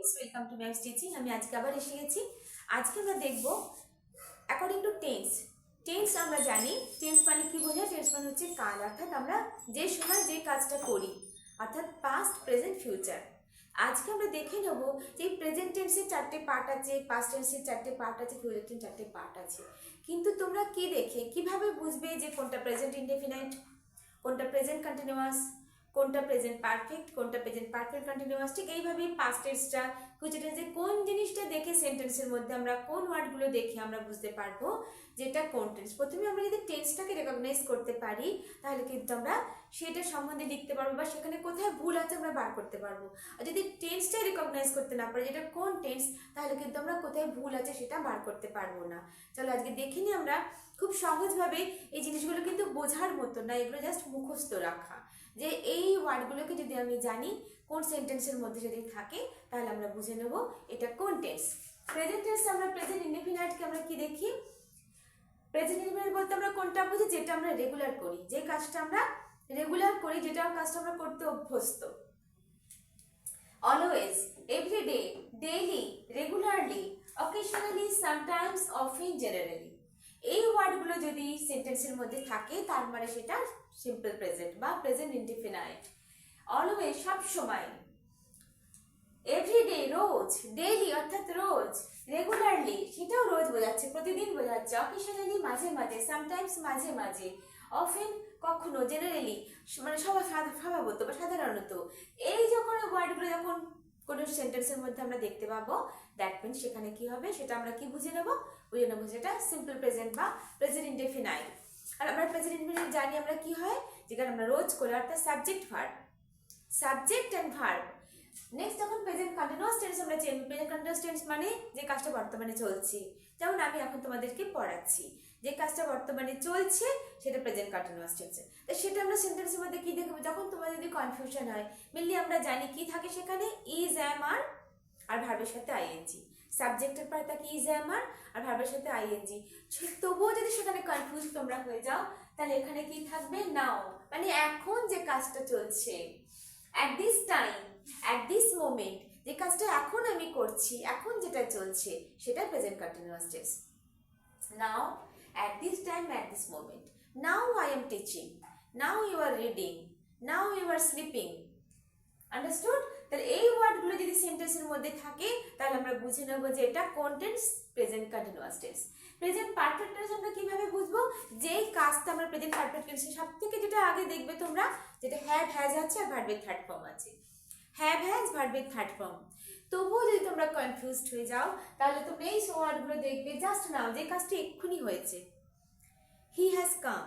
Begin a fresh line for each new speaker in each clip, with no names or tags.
Students, welcome to maths teaching. আমি আজকে আবার এসে গেছি। আজকে আমরা দেখব অ্যাকর্ডিং টু টেন্স। টেন্স আমরা জানি, টেন্স মানে কি বোঝায়? টেন্স মানে হচ্ছে কাল, অর্থাৎ আমরা যে সময় যে কাজটা করি, অর্থাৎ পাস্ট, প্রেজেন্ট, ফিউচার। আজকে আমরা দেখে নেব যে প্রেজেন্ট টেন্সের 4টে পার্ট আছে, পাস্ট টেন্সের 4টে পার্ট আছে, ফিউচার টেন্সের 4টে পার্ট আছে। কিন্তু তোমরা কি দেখে কিভাবে বুঝবে যে কোনটা প্রেজেন্ট ইনডেফিনাইট, কোনটা প্রেজেন্ট কন্টিনিউয়াস, কোনটা প্রেজেন্ট পারফেক্ট, কোনটা প্রেজেন্ট পারফেক্ট কন্টিনিউয়াস? ঠিক এইভাবেই পাস্ট টেন্সটা, ফিউচার টেন্সে কোন জিনিসটা দেখে সেন্টেন্সের মধ্যে আমরা কোন ওয়ার্ডগুলো দেখে আমরা বুঝতে পারবো যেটা কোন টেন্স। প্রথমে আমরা যদি টেন্সটাকে রেকগনাইজ করতে পারি তাহলে কিন্তু আমরা সেটা সম্বন্ধে লিখতে পারবো বা সেখানে কোথায় ভুল আছে আমরা বার করতে পারবো। আর যদি টেন্সটাই রেকগনাইজ করতে না পারি যেটা কোন টেন্স, তাহলে কিন্তু আমরা কোথায় ভুল আছে সেটা বার করতে পারবো না। চলো আজকে দেখে নিই আমরা খুব সহজভাবে। এই জিনিসগুলো কিন্তু বোঝার মতো না, এগুলো জাস্ট মুখস্থ রাখা, যে এই ওয়ার্ডগুলোকে যদি আমি জানি কোন সেন্টেন্সের মধ্যে যদি থাকে তাহলে আমরা বুঝে নেব এটা কোন টেন্স। প্রেজেন্ট টেন্স আমরা প্রেজেন্ট ইনডেফিনাইটকে আমরা কি দেখি? প্রেজেন্ট ইনডেফিনাইট বলতে আমরা কোনটা বুঝি? যেটা আমরা রেগুলার করি, যে কাজটা আমরা রেগুলার করি, যেটা কাজটা আমরা করতে অভ্যস্ত। Always, everyday, daily, regularly, occasionally, sometimes, often, generally. এই ওয়ার্ডগুলো যদি সেন্টেন্সের মধ্যে থাকে তার মানে সেটা সিম্পল প্রেজেন্ট বা প্রেজেন্ট ইনডেফিনাইট। অলওয়েজ সব সময়, এভরিডে রোজ, ডেইলি অর্থাৎ রোজ, রেগুলারলি সেটাও রোজ বোঝাচ্ছে, প্রতিদিন বোঝাচ্ছে, অকেশনালি মাঝে মাঝে, সামটাইমস মাঝে মাঝে, অফেন কখনো, জেনারেলি মানে স্বভাবত বা সাধারণত। এই যখন ওয়ার্ডগুলো যখন কোনো সেন্টেন্সের মধ্যে আমরা দেখতে পাবো, দ্যাট মিনস সেখানে কি হবে সেটা আমরা কি বুঝে নেব সেটা সিম্পল প্রেজেন্ট বা প্রেজেন্ট ইনডেফিনাইট। আর আমরা প্রেজেন্ট ইনডেফিনাইট জানি আমরা কি হয়, যেখানে আমরা রোজ করি, অর্থাৎ subject verb, subject and verb. Next যখন প্রেজেন্ট কন্টিনিউয়াস টেন্স আমরা প্রেজেন্ট কন্টিনিউয়াস টেন্স মানে যে কাজটা বর্তমানে চলছে, যেমন আমি এখন তোমাদেরকে পড়াচ্ছি, যে কাজটা বর্তমানে চলছে সেটা প্রেজেন্ট কন্টিনিউয়াস টেন্স। তো সেটা আমরা সেন্টেন্সের মধ্যে কি দেখব? যখন তোমার যদি কনফিউশন হয়, মেনলি আমরা জানি কি থাকে সেখানে, ইজ, অ্যাম, আর ভার্বের সাথে আইএনজি। সাবজেক্টের পরে থাকে ইজ, অ্যাম, আর ভার্বের সাথে আইএনজি। তবুও যদি সেখানে কনফিউজ তোমরা হয়ে যাও তাহলে এখানে কি থাকবে? নাও, মানে এখন যে কাজটা চলছে, at this time, at this moment, যে কাজটা এখন আমি করছি, এখন যেটা চলছে সেটা present continuous tense. Now, at this time, at this moment, now I am teaching, now you are reading, now you are sleeping. Understood? তাহলে এই ওয়ার্ডগুলো যদি সেন্টেন্সের মধ্যে থাকে তাহলে আমরা বুঝে নেব যে এটা কোন tense? Present continuous tense. Present perfect tense আমরা কিভাবে বুঝবো? যেই কাজটা আমরা প্রেজেন্ট পারফেক্ট টেন্সে সবথেকে যেটা আগে দেখবে তোমরা, যেটা হ্যাভ, হ্যাজ আছে আর ভার্বের থার্ড ফর্ম আছে। হ্যাভ, হ্যাজ, ভার্বের থার্ড ফর্ম। তবুও যদি তোমরা কনফিউজড হয়ে যাও তাহলে তোমরা এই ওয়ার্ডগুলো দেখবে, জাস্ট নাও, যে কাজটি এক্ষুনি হয়েছে, হি has come,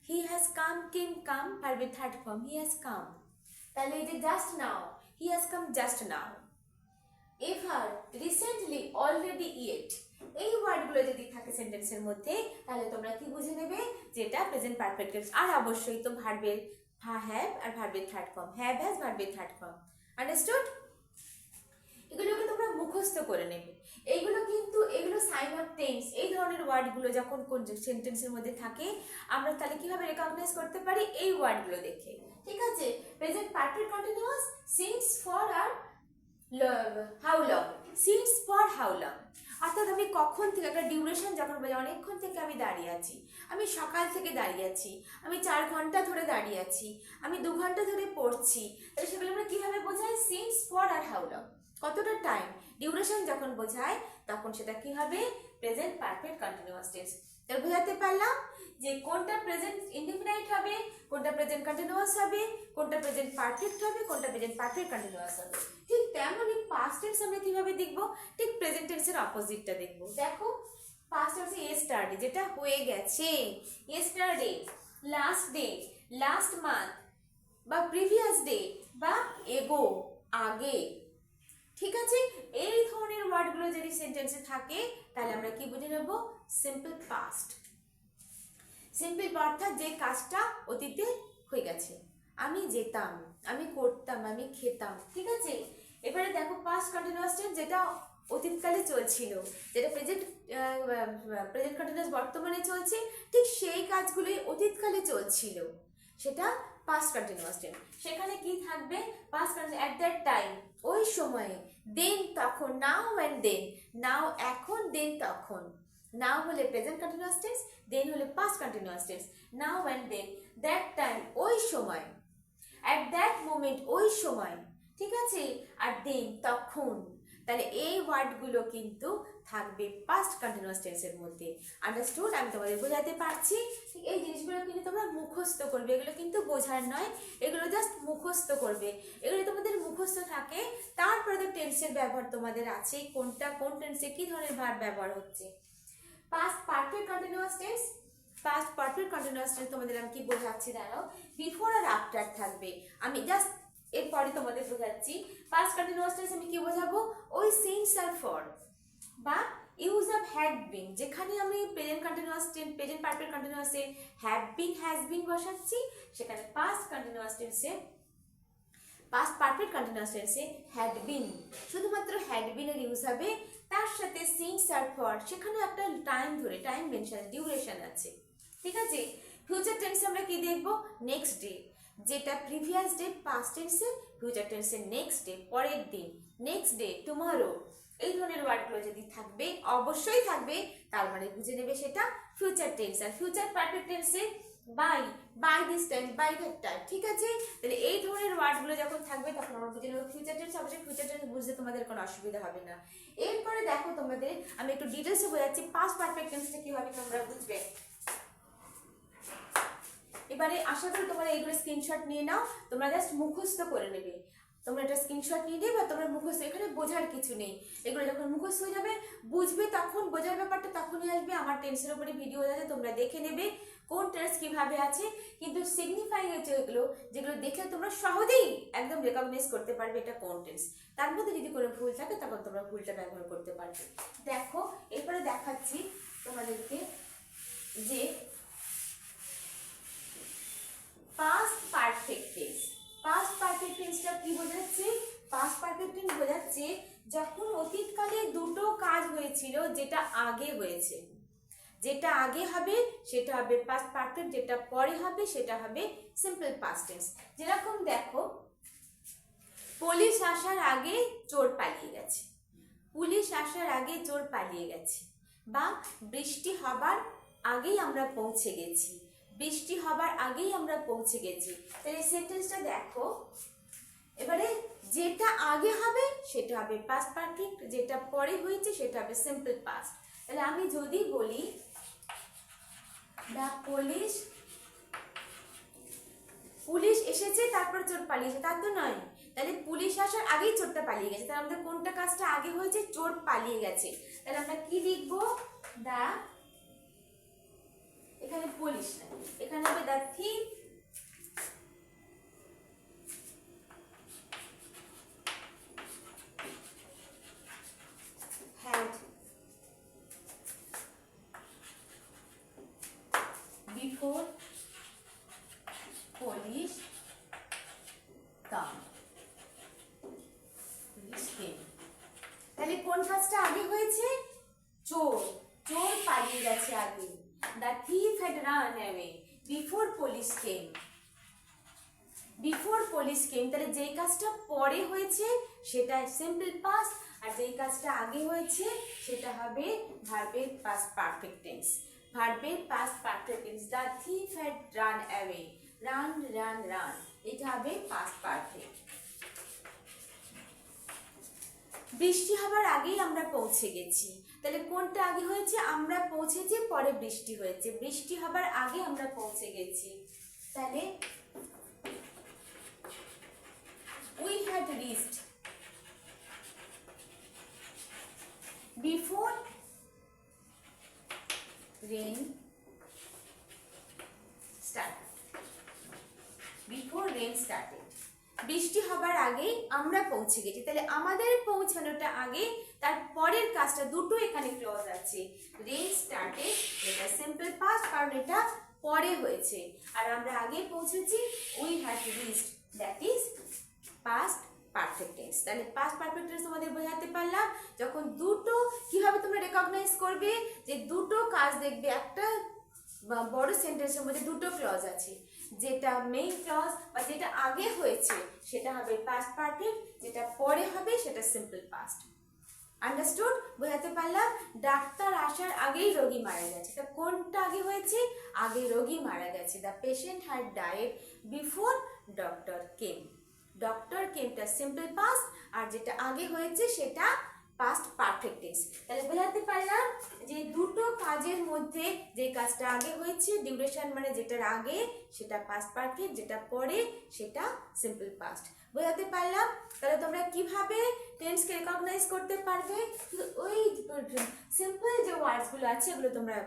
he has come, came, come, ভার্বের third form, he has come. তাহলে এই যে just now, he has come just now. Ever, recently, already, yet, এই ওয়ার্ডগুলো যদি থাকে সেন্টেন্সের মধ্যে তাহলে তোমরা কি বুঝে নেবে যেটা প্রেজেন্ট পারফেক্ট টেন্স। আর অবশ্যই তো ভার্বের হ্যাভ আর ভার্বের থার্ড ফর্ম, হ্যাভ, হ্যাজ, ভার্বের থার্ড ফর্ম। আন্ডারস্টুড? এগুলোকে তোমরা মুখস্থ করে নেবে। এইগুলো কিন্তু এগুলো সাইন অফ টেন্স। এই ধরনের ওয়ার্ডগুলো যখন কোন সেন্টেন্সের মধ্যে থাকে আমরা তাহলে কিভাবে রেকগনাইজ করতে পারি? এই ওয়ার্ডগুলো দেখে। ঠিক আছে? Present perfect continuous, since, for, আর how long. Since, for, how long, অর্থাৎ আমি কখন থেকে, একটা ডিউরেশন যখন বলি অনেকক্ষণ থেকে আমি দাঁড়িয়ে আছি, আমি সকাল থেকে দাঁড়িয়ে আছি, আমি 4 ঘন্টা ধরে দাঁড়িয়ে আছি, আমি 2 ঘন্টা ধরে পড়ছি, তাহলে সেগুলো আমরা কিভাবে বোঝাই? সিন্স, ফর, আর হাউ লং, কতটা টাইম, ডিউরেশন যখন বোঝায় তখন সেটা কি হবে? Present perfect continuous tense. তাহলে বোঝাতে পারলাম যে কোনটা প্রেজেন্ট ইনডেফিনাইট হবে, কোনটা প্রেজেন্ট কন্টিনিউয়াস হবে, কোনটা প্রেজেন্ট পারফেক্ট হবে, কোনটা প্রেজেন্ট পারফেক্ট কন্টিনিউয়াস হবে। ঠিক তেমনই পাস্ট টেন্স আমরা কিভাবে দেখব? ঠিক প্রেজেন্ট টেন্সের অপোজিটটা দেখব। দেখো, পাস্ট টেন্সে ইয়েস্টারডে, যেটা হয়ে গেছে, yesterday, last day, last month, বা প্রিভিয়াস ডে, বা এগো, আগে। ঠিক আছে? এই ধরনের ওয়ার্ডগুলো যদি সেন্টেন্সে থাকে তাহলে আমরা কি বুঝে নেব? Simple past. সিম্পল অর্থাৎ যে কাজটা অতীতে হয়ে গেছে, আমি যেতাম, আমি করতাম, আমি খেতাম। ঠিক আছে? এবারে দেখো পাস্ট কন্টিনিউয়াস টেন্স, যেটা অতীতকালে চলছিল, যেটা প্রেজেন্ট কন্টিনিউয়াস বর্তমানে চলছে, ঠিক সেই কাজগুলোই অতীতকালে চলছিল, সেটা পাস্ট কন্টিনিউয়াস টেন্স। সেখানে কি থাকবে? Past continuous, at that time, ওই সময়ে, দেন তখন, নাও অ্যান্ড দেন, নাও এখন, দেন তখন। নাও হলে প্রেজেন্ট কন্টিনিউয়াস টেন্স, দেন হলে past continuous tense. Now and then, that time ওই সময়, অ্যাট দ্যাট মোমেন্ট ওই সময়, ঠিক আছে, আর দেন তখন। তাহলে এই ওয়ার্ডগুলো কিন্তু থাকবে পাস্ট কন্টিনিউয়াস টেন্সের মধ্যে। আন্ডারস্টুড? আমি তোমাদের বোঝাতে পারছি? ঠিক এই জিনিসগুলো কিন্তু তোমরা মুখস্থ করবে, এগুলো কিন্তু বোঝার নয়, এগুলো জাস্ট মুখস্থ করবে। এগুলো তোমাদের মুখস্থ থাকে, তারপরে তো টেন্সের ব্যবহার তোমাদের আছে, কোনটা কোন টেন্সে কি ধরনের ভার্ব ব্যবহার হচ্ছে। Past perfect continuous tense, past perfect continuous tense তোমাদের আমি কি বোঝাচ্ছি দাঁড়াও, বিফোর আর আফটার থাকবে। আমি জাস্ট এরপরে তোমাদের বোঝাচ্ছি। পাস্ট কন্টিনিউয়াস টেন্স আমি কি বোঝাবো, ওই সিনস আর ফর বা ইউজ অফ হ্যাড বিন, যেখানে আমি present continuous tense, present perfect কন্টিনিউয়াসে হ্যাভ বিন হ্যাজ বিন বসাচ্ছি, সেখানে পাস্ট কন্টিনিউয়াস টেন্সে, পাস্ট পারফেক্ট কন্টিনিউয়াস টেন্সে হ্যাড বিন, শুধুমাত্র হ্যাড বিন এর ইউজ হবে, তার সাথে সিনস আর ফর, সেখানে একটা টাইম ধরে, টাইম মেনশন, ডিউরেশন আছে, ঠিক আছে। ফিউচার টেন্সে আমরা কি দেখব, নেক্সট ডে, যেটা প্রিভিয়াস ডে পাস্ট টেন্সে, ফিউচার টেন্সে নেক্সট ডে, পরের দিন, নেক্সট ডে, টুমরো, এই ধরনের ওয়ার্ডগুলো যদি থাকবে, অবশ্যই থাকবে, তার মানে বুঝে নেবে সেটা ফিউচার টেন্স। আর ফিউচার পারফেক্ট টেন্সে by, by this time, by that time, ঠিক আছে। তাহলে এই ধরনের ওয়ার্ডগুলো যখন থাকবে তখন আমরা বুঝে নেব ফিউচার টেন্স। অবশ্যই ফিউচার টেন্স বুঝতে তোমাদের কোনো অসুবিধা হবে না। এরপরে দেখো তোমাদের আমি একটু ডিটেলসে বোঝাচ্ছি পাস্ট পারফেক্ট টেন্সটা কিভাবে তোমরা বুঝবে। এবারে আশা করি তোমরা এইগুলো স্ক্রিনশট নিয়ে নাও, তোমরা জাস্ট মুখস্থ করে নেবে। তোমরা একটা স্ক্রিনশট নিয়ে নেবে, তোমরা মুখস্থ, এখানে বোঝার কিছু নেই, এগুলো যখন মুখস্থ হয়ে যাবে, বুঝবে, তখন বোঝার ব্যাপারটা তখনই আসবে। আমার টেন্সের উপরে ভিডিও আছে, তোমরা দেখে নেবে কোন টেন্স কিভাবে আছে, কিন্তু সিগনিফাইং হচ্ছে এগুলো, যেগুলো দেখে তোমরা সহজেই একদম রেকগনাইজ করতে পারবে এটা কোন টেন্স। তার মধ্যে যদি কোনো ভুল থাকে তখন তোমরা ভুলটা ব্যবহার করতে পারবে। দেখো এরপরে দেখাচ্ছি তোমাদেরকে যে past perfect tense. Past perfect টেন্সটা কি বোঝাচ্ছে, পাস্ট পারফেক্ট টেন্স বোঝাচ্ছে যখন অতীতকালে দুটো কাজ হয়েছিল, যেটা আগে হয়েছে, যেটা আগে হবে সেটা হবে পাস্ট পারফেক্ট, যেটা পরে হবে সেটা হবে সিম্পল পাস্ট টেন্স। যেরকম দেখো, পুলিশ আসার আগে চোর পালিয়ে গেছে, পুলিশ আসার আগে চোর পালিয়ে গেছে, বা বৃষ্টি হবার আগেই আমরা পৌঁছে গেছি, বৃষ্টি হবার আগেই আমরা পৌঁছে গেছি। তাহলে সেন্টেন্সটা দেখো, এবারে যেটা আগে হবে সেটা হবে পাস্ট পারফেক্ট, যেটা পরে হয়েছে সেটা হবে সিম্পল পাস্ট। তাহলে আমি যদি বলি দ্য পুলিশ, পুলিশ এসেছে তারপর চোর পালিয়েছে, তা তো নয়। তাহলে পুলিশ আসার আগেই চোরটা পালিয়ে গেছে, তাহলে আমাদের কোনটা কাজটা আগে হয়েছে, চোর পালিয়ে গেছে। তাহলে আমরা কি লিখবো, দা, এখানে পুলিশ না, এখানে হবে the thief had before police come, police came। তাহলে কোন কাজটা আগে হয়েছে, চোর, চোর পালিয়ে গেছে আগে, the thief had run away before police came, before police came। তাহলে যেই কাজটা পরে হয়েছে সেটা সিম্পল পাস্ট, আর যেই কাজটা আগে হয়েছে সেটা হবে ভার্বের পাস্ট পারফেক্ট টেন্স, ভার্বের past perfect tense. the thief had run away, run run run, এটা হবে পাস্ট পারফেক্ট। বৃষ্টি হবার আগেই আমরা পৌঁছে গেছি, তাহলে কোনটা আগে হয়েছে, আমরা পৌঁছেছি পরে বৃষ্টি হয়েছে, বৃষ্টি হবার আগে আমরা পৌঁছে গেছি। তাহলে we had reached before rain started, before rain started, বৃষ্টি হবার আগেই আমরা পৌঁছে গেছি। তাহলে আমাদের পৌঁছানোটা আগে, তার পরের কাজটা, দুটো এখানে ক্লজ আছে। রেন স্টার্টেড, এটা সিম্পল পাস্ট কারণ এটা পরে হয়েছে, আর আমরা আগে পৌঁছেছি, we had reached, that is past perfect tense. তাহলে পাস্ট পারফেক্ট টেন্স তোমাদের বোঝাতে পারলাম, যখন দুটো, কিভাবে তোমরা রেকগনাইজ করবে যে দুটো কাজ দেখবে, একটা বা বড় সেন্টেন্সের মধ্যে দুটো ক্লজ আছে, যেটা মেইন ক্লজ বা যেটা আগে হয়েছে সেটা হবে পাস্ট পারফেক্ট, যেটা পরে হবে সেটা সিম্পল পাস্ট। আন্ডারস্টুড? বোঝাতে পারলাম? ডাক্তার আসার আগেই রোগী মারা গেছে, তা কোনটা আগে হয়েছে? আগে রোগী মারা গেছে। The patient had died before doctor came. Doctor কেমটা সিম্পল পাস্ট, আর যেটা আগে হয়েছে সেটা পাস্ট পারফেক্ট টেন্স। তাহলে বোঝাতে পারলাম যে দুটো কাজের মধ্যে যে কাজটা আগে হয়েছে, ডিউরেশন মানে যেটার আগে সেটা পাস্ট পারফেক্ট, যেটা পরে সেটা সিম্পল পাস্ট। বোঝাতে পারলাম? তাহলে তোমরা কিভাবে টেন্সকে রেকগনাইজ করতে পারবে? ওই সিম্পল যে ওয়ার্ডসগুলো আছে এগুলো তোমরা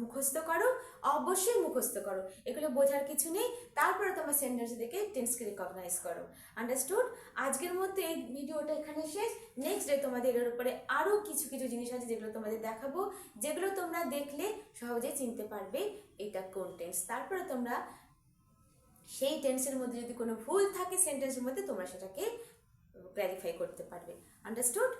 মুখস্থ করো, অবশ্যই মুখস্থ করো, এগুলো বোঝার কিছু নেই। তারপরে তোমরা সেন্টেন্স দেখে টেন্সকে রিকগনাইজ করো। আন্ডারস্টুড? আজকের মধ্যে এই ভিডিওটা এখানে শেষ। নেক্সট ডে তোমাদের এর উপরে আরও কিছু কিছু জিনিস আছে যেগুলো তোমাদের দেখাবো, যেগুলো তোমরা দেখলে সহজে চিনতে পারবে এটা কোন টেন্স। তারপরে তোমরা সেই টেন্সের মধ্যে যদি কোনো ভুল থাকে সেন্টেন্সের মধ্যে তোমরা সেটাকে ক্ল্যারিফাই করতে পারবে। আন্ডারস্টুড?